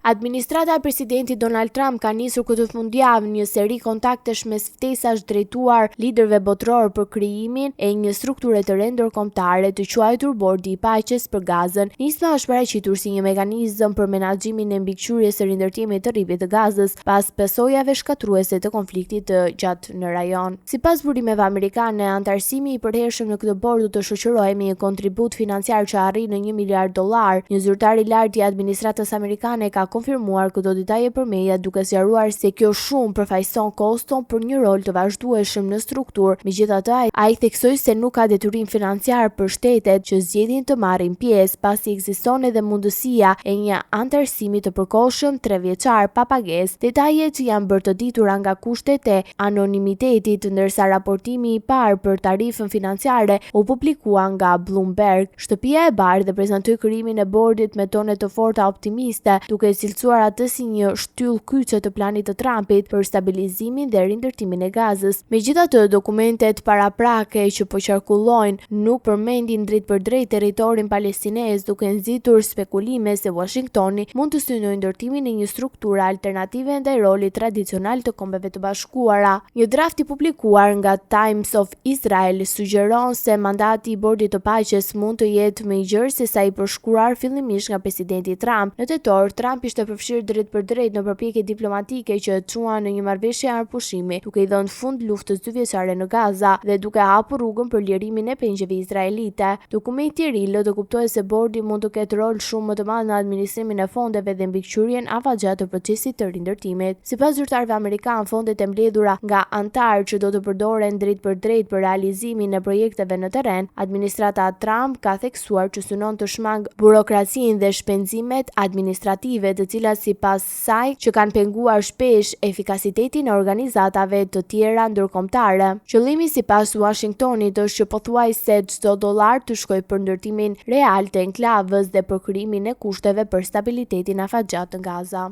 Administrata e presidentit Donald Trump ka nisur këtë fundjavë një seri kontaktesh mes ftesash drejtuar liderëve botror për krijimin e një strukture të re ndërkombëtare të quajtur Bordi i Paqes për Gazën. Nisma është paraqitur si një mekanizëm për menaxhimin e mbikëqyrjes së rindërtimit të rripit të Gazës pas pasojave shkatruese të konfliktit të gjatë në rajon. Sipas burimeve amerikane, antarësimi i përhershëm në këtë bord do të shoqërohej me një kontribut financiar që arrin në $1 miliard. Një zyrtar i lartë i administratës amerikane ka konfirmuar këto detaje për media, duke sqaruar se kjo shumë përfaqëson Koston për një rol të vazhdueshëm në strukturë. Megjithatë, ai theksoi se nuk ka detyrim financiar për shtetet që zgjedhin të marrin pjesë, pasi ekziston edhe mundësia e një antarësimi të përkohshëm 3 vjeçar pa pagesë. Detajet janë bërë të ditura nga kushtet e anonimitetit, ndërsa raportimi i parë për tarifën financiare u publikua nga Bloomberg. Shtëpia e Bardhë prezantoi krijimin e bordit me tone të forta optimiste, duke cilësuar atë si një shtyllë kyçe të planit të Trumpit për stabilizimin dhe rindërtimin e Gazës. Megjithatë, dokumentet paraprake që po qarkullojnë nuk përmendin drejt për drejt territorin palestinez, duke nxitur spekulime se Washingtoni mund të synojë ndërtimin e një strukture alternative ndaj rolit tradicional të Kombeve të Bashkuara. Një draft i publikuar nga Times of Israel sugjeron se mandati i Bordit të Paqes mund të jetë më i gjerë se sa i përshkruar fillimisht nga presidenti Trump. Në tetor, Trump ishte përfshirë drejt për drejt në përpjekje diplomatike që çuan në një marrëveshje arpushimi, duke i dhënë fund luftës 2 vjeçare në Gaza dhe duke hapur rrugën për lirimin e pengjeve izraelite. Dokumenti i ri lë të kuptojë se bordi mund të ketë rol shumë më të madh në administrimin e fondeve dhe mbikëqyrjen afatgjatë të procesit të rindërtimit. Sipas zyrtarëve amerikan, fondet e mbledhura nga antarë që do të përdoren drejt për realizimin e projekteve në terren, administrata Trump ka theksuar që synon të shmang burokracinë dhe shpenzimet administrative, të cilat sipas saj që kanë penguar shpesh efikasitetin e organizatave të tjera ndërkombëtare. Qëllimi sipas Washingtonit është që pothuajse çdo dollar të shkojë për ndërtimin real të enklavës dhe për krijimin e kushteve për stabilitetin afatgjatë në Gaza.